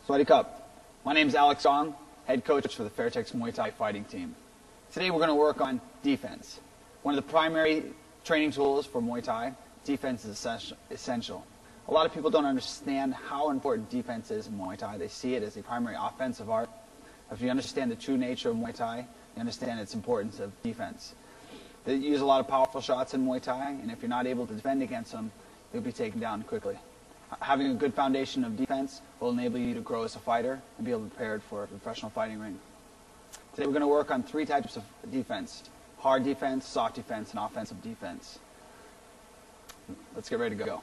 Sawasdee Cup. My name is Alex Ong, head coach for the Fairtex Muay Thai fighting team. Today we're going to work on defense. One of the primary training tools for Muay Thai, defense is essential. A lot of people don't understand how important defense is in Muay Thai. They see it as a primary offensive art. If you understand the true nature of Muay Thai, you understand its importance of defense. They use a lot of powerful shots in Muay Thai, and if you're not able to defend against them, you'll be taken down quickly. Having a good foundation of defense will enable you to grow as a fighter and be able to be prepared for a professional fighting ring. Today we're going to work on 3 types of defense: hard defense, soft defense, and offensive defense. Let's get ready to go.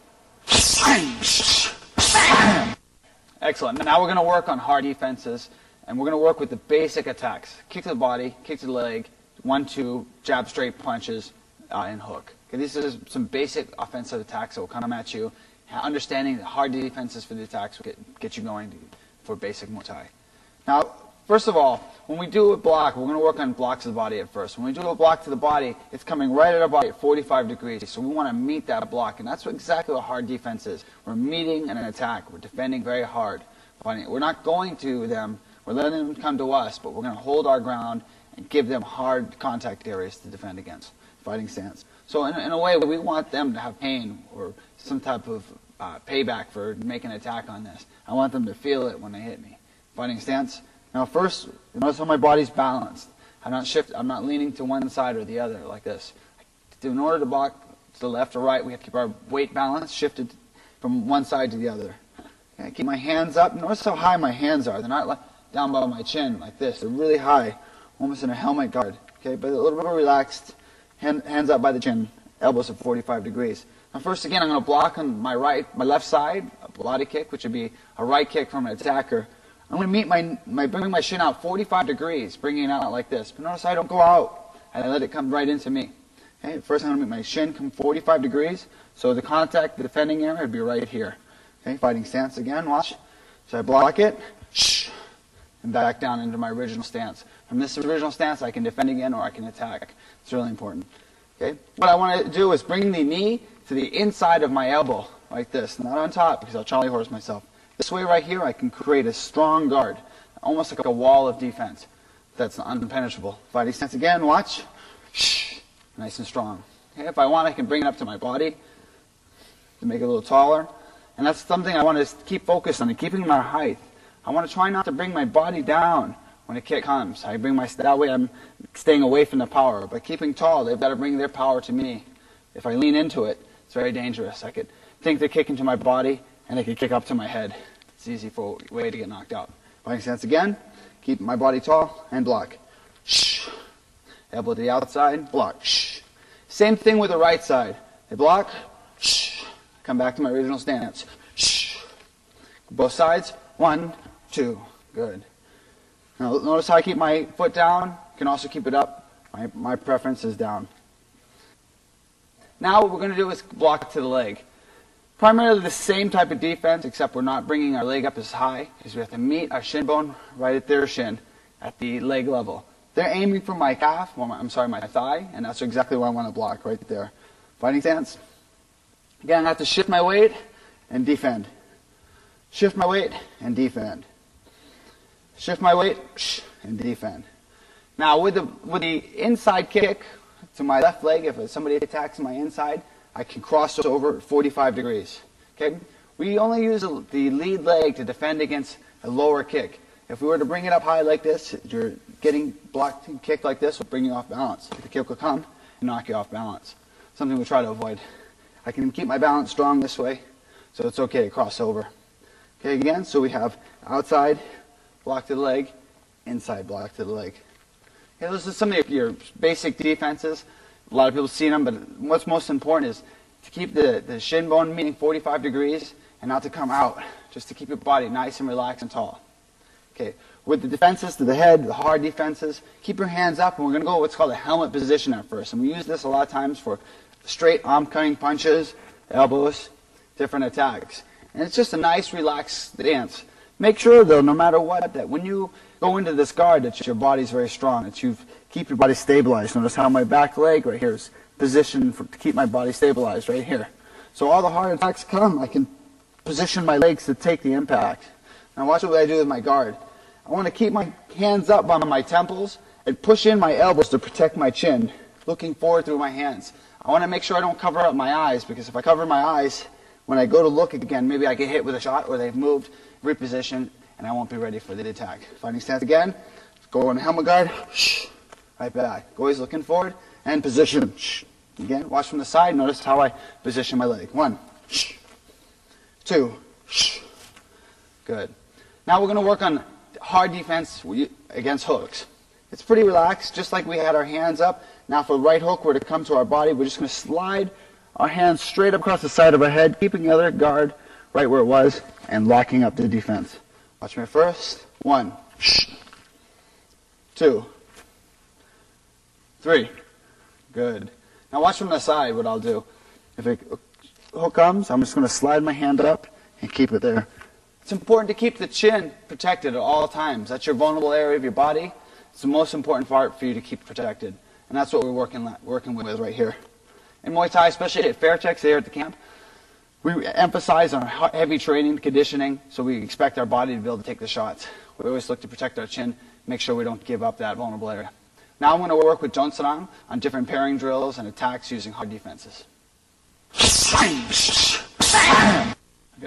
Excellent. Now we're going to work on hard defenses, and we're going to work with the basic attacks: kick to the body, kick to the leg, 1-2, jab, straight punches, and hook. Okay, these are some basic offensive attacks that will come at you. Understanding the hard defenses for the attacks will get you going for basic Muay Thai. Now, first of all, when we do a block, we're going to work on blocks of the body at first. When we do a block to the body, it's coming right at our body at 45 degrees. So we want to meet that block, and that's exactly what hard defense is. We're meeting an attack. We're defending very hard. We're not going to them. We're letting them come to us, but we're going to hold our ground and give them hard contact areas to defend against. Fighting stance. So in a way, we want them to have pain or some type of payback for making an attack on this. I want them to feel it when they hit me. Fighting stance. Now first, notice how my body's balanced. I'm not leaning to one side or the other like this. In order to block to the left or right, we have to keep our weight balance shifted from one side to the other. Okay, keep my hands up. Notice how high my hands are. They're not down by my chin like this. They're really high, almost in a helmet guard. Okay, but a little bit more relaxed. Hands up by the chin, elbows at 45 degrees. Now first again, I'm going to block on my left side, a body kick, which would be a right kick from an attacker. I'm going to bring my shin out 45 degrees, bringing it out like this. But notice I don't go out. I let it come right into me. Okay, first I'm going to make my shin come 45 degrees. So the contact, the defending area would be right here. Okay, fighting stance again, watch. So I block it, and back down into my original stance. From this original stance, I can defend again or I can attack. It's really important. Okay? What I want to do is bring the knee to the inside of my elbow, like this. Not on top, because I'll Charlie horse myself. This way right here, I can create a strong guard, almost like a wall of defense that's unpenetrable. Fighting stance again, watch. Nice and strong. Okay? If I want, I can bring it up to my body to make it a little taller. And that's something I want to keep focused on, keeping my height. I want to try not to bring my body down when a kick comes. That way I'm staying away from the power. By keeping tall, they've got to bring their power to me. If I lean into it, it's very dangerous. I could think they're kicking to my body, and they could kick up to my head. It's easy for a way to get knocked out. Fighting stance again, keep my body tall, and block. Elbow to the outside, block. Same thing with the right side. They block, come back to my original stance. Both sides, 1, 2, good. Now notice how I keep my foot down. You can also keep it up. My preference is down. Now what we're going to do is block to the leg. Primarily the same type of defense, except we're not bringing our leg up as high, because we have to meet our shin bone right at their shin at the leg level. They're aiming for my calf, my thigh, and that's exactly what I want to block right there. Fighting stance. Again, I have to shift my weight and defend. Shift my weight and defend. Shift my weight and defend. Now with the inside kick to my left leg, if somebody attacks my inside, I can cross over 45 degrees. Okay? We only use the lead leg to defend against a lower kick. If we were to bring it up high like this, you're getting blocked and kicked like this, will bring you off balance. The kick will come and knock you off balance. Something we try to avoid. I can keep my balance strong this way, so it's okay to cross over. Okay, again, so we have outside block to the leg, inside block to the leg. Okay, those are some of your basic defenses. A lot of people see them, but what's most important is to keep the shin bone meeting 45 degrees and not to come out, just to keep your body nice and relaxed and tall. Okay, with the defenses to the head, the hard defenses, keep your hands up, and we're going to go what's called a helmet position at first. And we use this a lot of times for straight arm cutting punches, elbows, different attacks. And it's just a nice, relaxed stance. Make sure, though, no matter what, that when you go into this guard, that your body's very strong, that you keep your body stabilized. Notice how my back leg right here is positioned to keep my body stabilized right here. So all the hard attacks come, I can position my legs to take the impact. Now watch what I do with my guard. I want to keep my hands up on my temples and push in my elbows to protect my chin, looking forward through my hands. I want to make sure I don't cover up my eyes, because if I cover my eyes, when I go to look again, maybe I get hit with a shot or they've moved, reposition, and I won't be ready for the attack. Fighting stance again, go on the helmet guard, right back. Go always looking forward, and position. Again, watch from the side, notice how I position my leg. 1, 2, good. Now we're going to work on hard defense against hooks. It's pretty relaxed, just like we had our hands up. Now for the right hook, we're to come to our body. We're just going to slide our hands straight up across the side of our head, keeping the other guard right where it was, and locking up the defense. Watch me first. 1, 2, 3. Good. Now watch from the side what I'll do. If a hook comes, I'm just going to slide my hand up and keep it there. It's important to keep the chin protected at all times. That's your vulnerable area of your body. It's the most important part for you to keep protected. And that's what we're working with right here. In Muay Thai, especially at Fairtex here at the camp, we emphasize on heavy training, conditioning, so we expect our body to be able to take the shots. We always look to protect our chin, make sure we don't give up that vulnerable area. Now I'm going to work with Jonsarang on different pairing drills and attacks using hard defenses.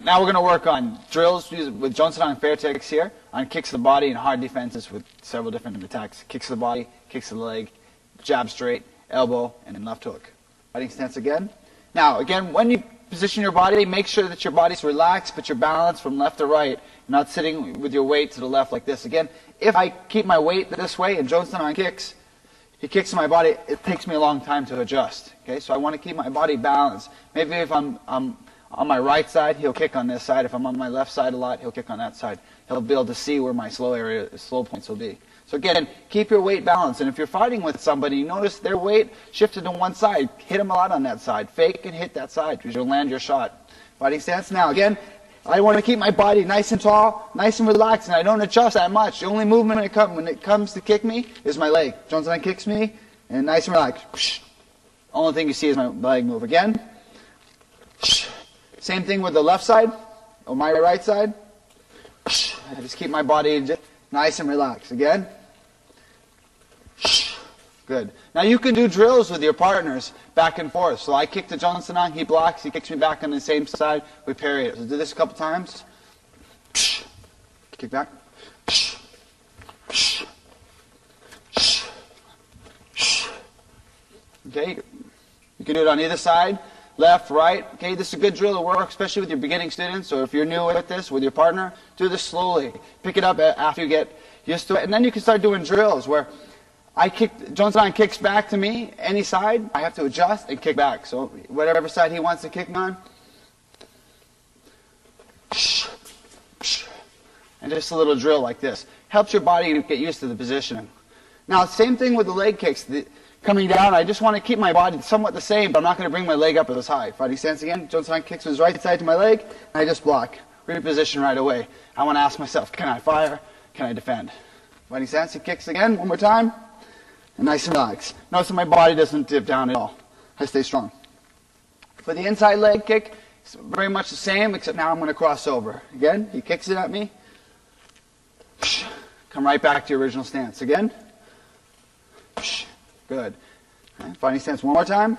Now we're going to work on drills with Jonsarang and Fairtex here on kicks to the body and hard defenses with several different attacks. Kicks to the body, kicks to the leg, jab straight, elbow, and then left hook. Fighting stance again. Now again, when you position your body, make sure that your body's relaxed but you're balanced from left to right. You're not sitting with your weight to the left like this. Again, if I keep my weight this way and Jonsarang kicks, he kicks to my body, it takes me a long time to adjust. Okay, so I want to keep my body balanced. Maybe if I'm on my right side, he'll kick on this side. If I'm on my left side a lot, he'll kick on that side. He'll be able to see where my slow points will be. So again, keep your weight balanced. And if you're fighting with somebody, you notice their weight shifted to one side. Hit them a lot on that side. Fake and hit that side because you'll land your shot. Fighting stance now. Again, I want to keep my body nice and tall, nice and relaxed, and I don't adjust that much. The only movement when it comes to kick me is my leg. Jonsarang kicks me, and nice and relaxed. Only thing you see is my leg move. Again. Same thing with the left side, or my right side. I just keep my body nice and relaxed. Again. Good. Now you can do drills with your partners back and forth. So I kick to Jonsarang, he blocks, he kicks me back on the same side, we parry it. So do this a couple times. Kick back. Okay, you can do it on either side. Left, right. Okay, this is a good drill to work, especially with your beginning students, or if you're new with this, with your partner, do this slowly. Pick it up after you get used to it, and then you can start doing drills where Jonsarang kicks back to me, any side, I have to adjust and kick back. So whatever side he wants to kick me on. And just a little drill like this. Helps your body get used to the positioning. Now, same thing with the leg kicks. Coming down, I just want to keep my body somewhat the same, but I'm not going to bring my leg up as high. Fighting stance again. Jonsarang kicks with his right side to my leg, and I just block. Reposition right away. I want to ask myself, can I fire? Can I defend? Fighting stance, he kicks again, one more time. And nice and relaxed. Notice that my body doesn't dip down at all. I stay strong. For the inside leg kick, it's very much the same, except now I'm going to cross over. Again, he kicks it at me. Come right back to your original stance. Again. Good. Okay, fighting stance one more time.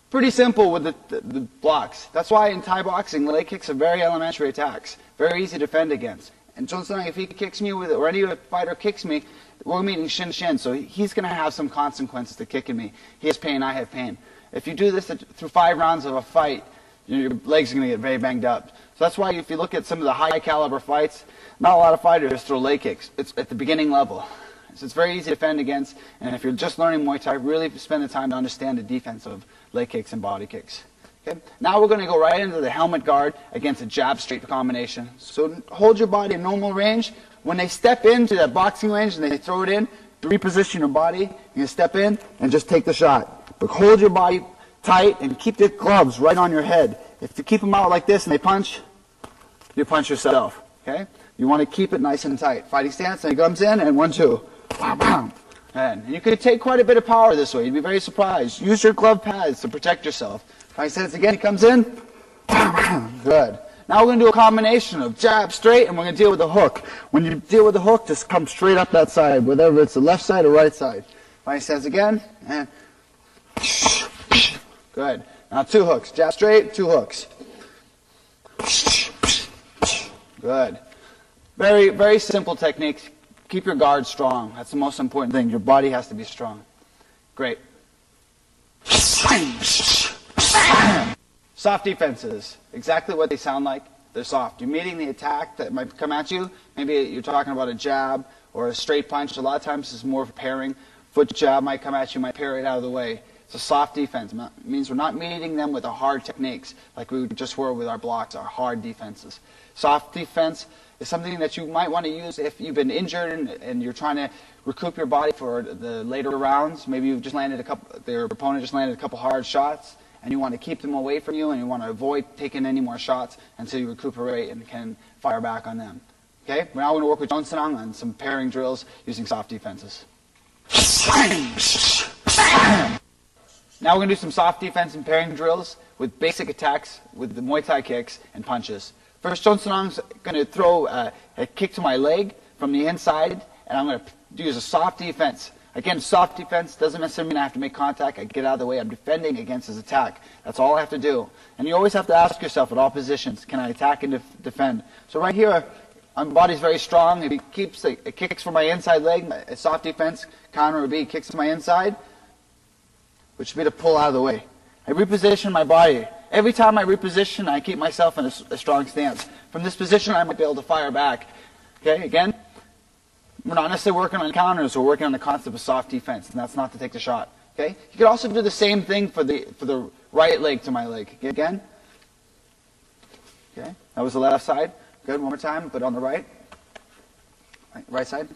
Pretty simple with the blocks. That's why in Thai boxing, leg kicks are very elementary attacks. Very easy to defend against. And Jonsarang, if he kicks me with it, or any other fighter kicks me, we're meeting shin to shin, so he's going to have some consequences to kicking me. He has pain, I have pain. If you do this through 5 rounds of a fight, your legs are going to get very banged up. So that's why if you look at some of the high caliber fights, not a lot of fighters throw leg kicks. It's at the beginning level. So it's very easy to defend against, and if you're just learning Muay Thai, really spend the time to understand the defense of leg kicks and body kicks. Okay? Now we're going to go right into the helmet guard against a jab straight combination. So hold your body in normal range. When they step into that boxing range and they throw it in, reposition your body. You're going to step in and just take the shot. But hold your body tight and keep the gloves right on your head. If you keep them out like this and they punch, you punch yourself. Okay? You want to keep it nice and tight. Fighting stance, and he comes in, and 1, 2. And you could take quite a bit of power this way. You'd be very surprised. Use your glove pads to protect yourself. Fighting stance again, he comes in. Good. Now we're going to do a combination of jab, straight, and we're going to deal with the hook. When you deal with the hook, just come straight up that side, whether it's the left side or right side. Finding stance again, and good. Now 2 hooks. Jab straight, 2 hooks. Good. Very, very simple technique. Keep your guard strong. That's the most important thing. Your body has to be strong. Great. Soft defenses. Exactly what they sound like. They're soft. You're meeting the attack that might come at you. Maybe you're talking about a jab or a straight punch. A lot of times it's more of a pairing. Foot jab might come at you, might pair it out of the way. It's a soft defense. It means we're not meeting them with the hard techniques like we just were with our blocks, our hard defenses. Soft defense is something that you might want to use if you've been injured and you're trying to recoup your body for the later rounds. Maybe you've just landed their opponent just landed a couple hard shots, and you want to keep them away from you, and you want to avoid taking any more shots until you recuperate and can fire back on them. Okay? Now we're going to work with Jun on some pairing drills using soft defenses. Now we're going to do some soft defense and pairing drills with basic attacks with the Muay Thai kicks and punches. First, Jun Sanang's going to throw a kick to my leg from the inside, and I'm going to use a soft defense. Again, soft defense doesn't necessarily mean I have to make contact. I get out of the way. I'm defending against his attack. That's all I have to do. And you always have to ask yourself at all positions, can I attack and defend? So right here, my body's very strong. If he kicks from my inside leg, a soft defense counter would be kicks to my inside, which would be to pull out of the way. I reposition my body. Every time I reposition, I keep myself in a strong stance. From this position, I might be able to fire back. Okay, again, we're not necessarily working on counters. We're working on the concept of soft defense, and that's not to take the shot. Okay, you could also do the same thing for the right leg to my leg. Okay, again. Okay, that was the left side. Good, one more time, but on the right. Right side.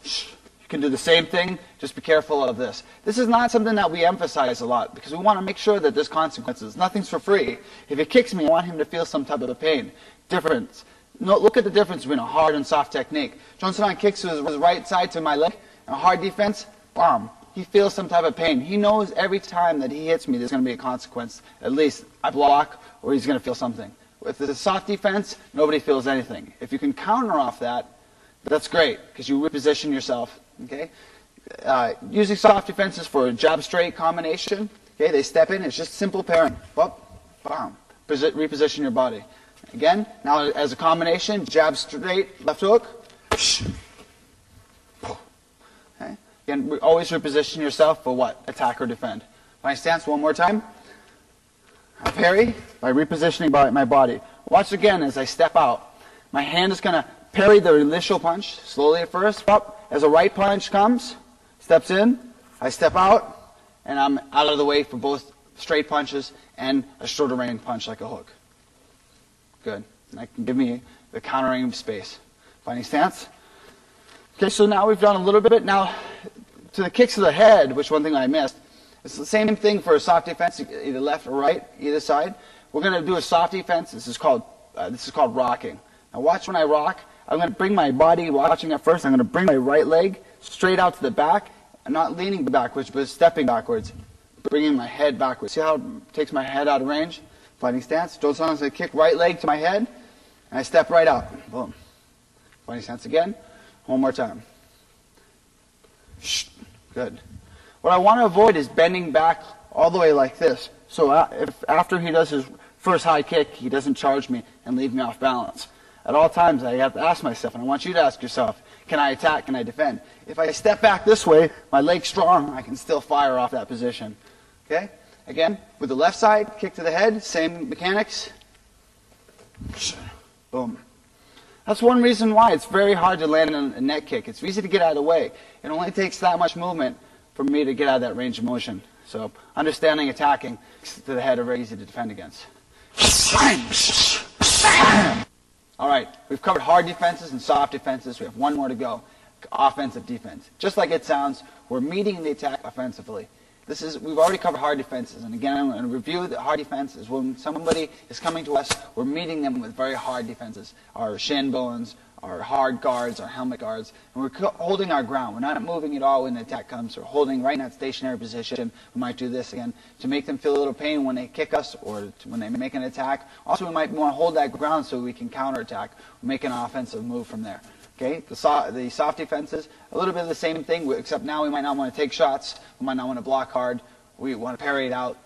You can do the same thing, just be careful of this. This is not something that we emphasize a lot because we want to make sure that there's consequences. Nothing's for free. If he kicks me, I want him to feel some type of pain. Difference. No, look at the difference between a hard and soft technique. Jun Sanang kicks his right side to my leg, and a hard defense, bam. He feels some type of pain. He knows every time that he hits me there's going to be a consequence. At least I block or he's going to feel something. With the soft defense, nobody feels anything. If you can counter off that, that's great because you reposition yourself. Okay, using soft defenses for a jab straight combination. Okay, they step in. It's just simple pairing. Bop, bam. Reposition your body. Again, now as a combination, jab straight, left hook. Okay. Again, always reposition yourself for what? Attack or defend. My stance one more time. I parry by repositioning my body. Watch again as I step out. My hand is going to parry the initial punch slowly at first. Up. As a right punch comes, steps in, I step out, and I'm out of the way for both straight punches and a shorter range punch like a hook. Good. And that can give me the countering space. Finding stance. Okay, so now we've done a little bit. Now, to the kicks to the head, which one thing I missed, it's the same thing for a soft defense, either left or right, either side. We're going to do a soft defense. This is called rocking. Now watch when I rock. I'm going to bring my body, watching at first, I'm going to bring my right leg straight out to the back. I'm not leaning backwards, but stepping backwards. Bringing my head backwards. See how it takes my head out of range? Fighting stance. Jun Sanang's going to kick right leg to my head, and I step right out. Boom. Fighting stance again. One more time. Shh. Good. What I want to avoid is bending back all the way like this. So if after he does his first high kick, he doesn't charge me and leave me off balance. At all times, I have to ask myself, and I want you to ask yourself, can I attack, can I defend? If I step back this way, my leg's strong, I can still fire off that position. Okay? Again, with the left side, kick to the head, same mechanics. Boom. That's one reason why it's very hard to land a net kick. It's easy to get out of the way. It only takes that much movement for me to get out of that range of motion. So, understanding attacking to the head are very easy to defend against. All right, we've covered hard defenses and soft defenses. We have one more to go, offensive defense. Just like it sounds, we're meeting the attack offensively. We've already covered hard defenses, and again, I'm going to review the hard defenses. When somebody is coming to us, we're meeting them with very hard defenses. Our shin bones, our hard guards, our helmet guards, and we're holding our ground. We're not moving at all when the attack comes. We're holding right in that stationary position. We might do this again to make them feel a little pain when they kick us or when they make an attack. Also, we might want to hold that ground so we can counterattack, make an offensive move from there. Okay, the soft defenses, a little bit of the same thing, except now we might not want to take shots. We might not want to block hard. We want to parry it out.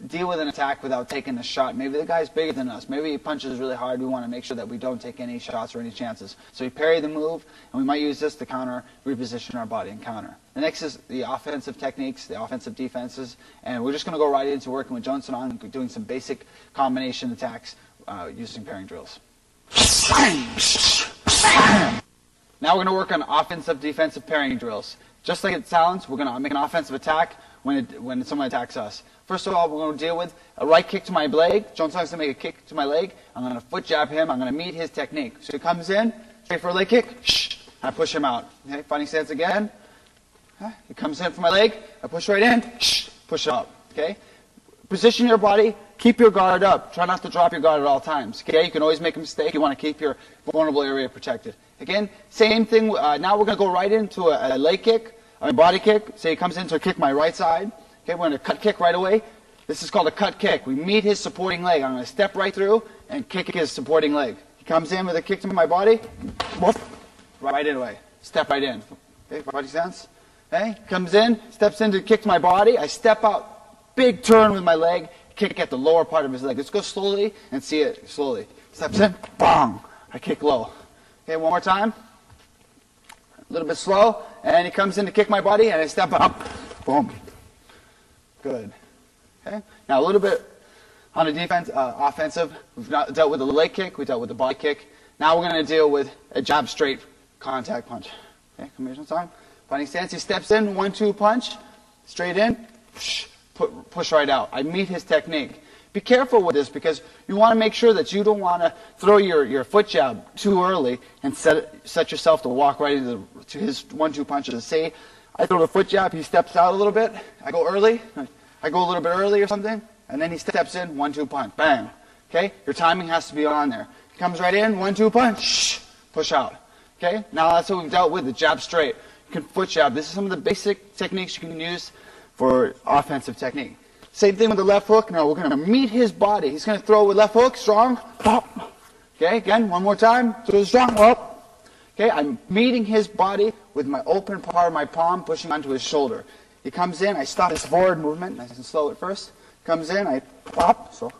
Deal with an attack without taking a shot. Maybe the guy's bigger than us. Maybe he punches really hard. We want to make sure that we don't take any shots or any chances. So we parry the move, and we might use this to counter, reposition our body and counter. The next is the offensive techniques, the offensive defenses, and we're just going to go right into working with Johnson on doing some basic combination attacks using pairing drills. Now we're going to work on offensive defensive pairing drills. Just like it sounds, we're going to make an offensive attack when someone attacks us. First of all, we're going to deal with a right kick to my leg. John's going to make a kick to my leg. I'm going to foot jab him. I'm going to meet his technique. So he comes in, straight for a leg kick. I push him out. Okay, fighting stance again. He comes in for my leg. I push right in. Push up. Okay. Position your body. Keep your guard up. Try not to drop your guard at all times. Okay. You can always make a mistake. You want to keep your vulnerable area protected. Again, same thing. Now we're going to go right into a leg kick, a body kick. Say he comes in to kick my right side. Okay, we're going to cut kick right away. This is called a cut kick. We meet his supporting leg. I'm going to step right through and kick his supporting leg. He comes in with a kick to my body. Right away. Step right in. Okay, body stance. Okay, comes in, steps in to kick to my body. I step out, big turn with my leg, kick at the lower part of his leg. Let's go slowly and see it slowly. Steps in, bang. I kick low. Okay, one more time. A little bit slow, and he comes in to kick my body, and I step up. Boom. Good. Okay. Now a little bit on the defense, offensive. We've dealt with the leg kick. We dealt with the body kick. Now we're going to deal with a jab straight contact punch. Okay. Combination time. Fighting stance. He steps in, 1-2 punch, straight in, push right out. I meet his technique. Be careful with this because you want to make sure that you don't want to throw your foot jab too early and set yourself to walk right into his 1-2 punches. Say I throw the foot jab, he steps out a little bit, I go early, I go a little bit early or something, and then he steps in, 1-2 punch, bang. Okay, your timing has to be on there. He comes right in, 1-2 punch, push out. Okay, now that's what we've dealt with, the jab straight. You can foot jab. This is some of the basic techniques you can use for offensive technique. Same thing with the left hook. Now we're going to meet his body. He's going to throw with left hook, strong, pop. Okay, again, one more time, throw strong, pop. Okay, I'm meeting his body with my open part of my palm pushing onto his shoulder. He comes in, I stop his forward movement, nice and slow at first. Comes in, I pop, so.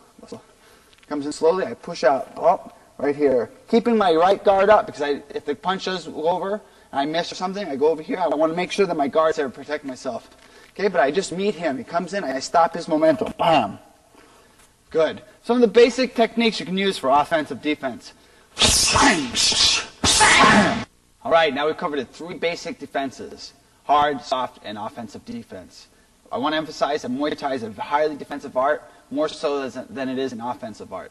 Comes in slowly, I push out, pop, right here. Keeping my right guard up because if the punch does go over and I miss or something, I go over here. I want to make sure that my guard's there to protect myself. Okay, but I just meet him. He comes in, and I stop his momentum. Bam. Good. Some of the basic techniques you can use for offensive defense. All right, now we've covered the 3 basic defenses: hard, soft, and offensive defense. I want to emphasize that Muay Thai is a highly defensive art, more so than it is an offensive art.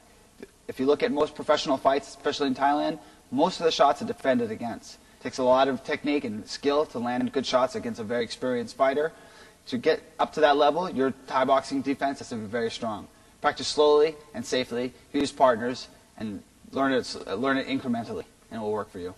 If you look at most professional fights, especially in Thailand, most of the shots are defended against. It takes a lot of technique and skill to land good shots against a very experienced fighter. To get up to that level, your Thai boxing defense has to be very strong. Practice slowly and safely, use partners, and learn it incrementally, and it will work for you.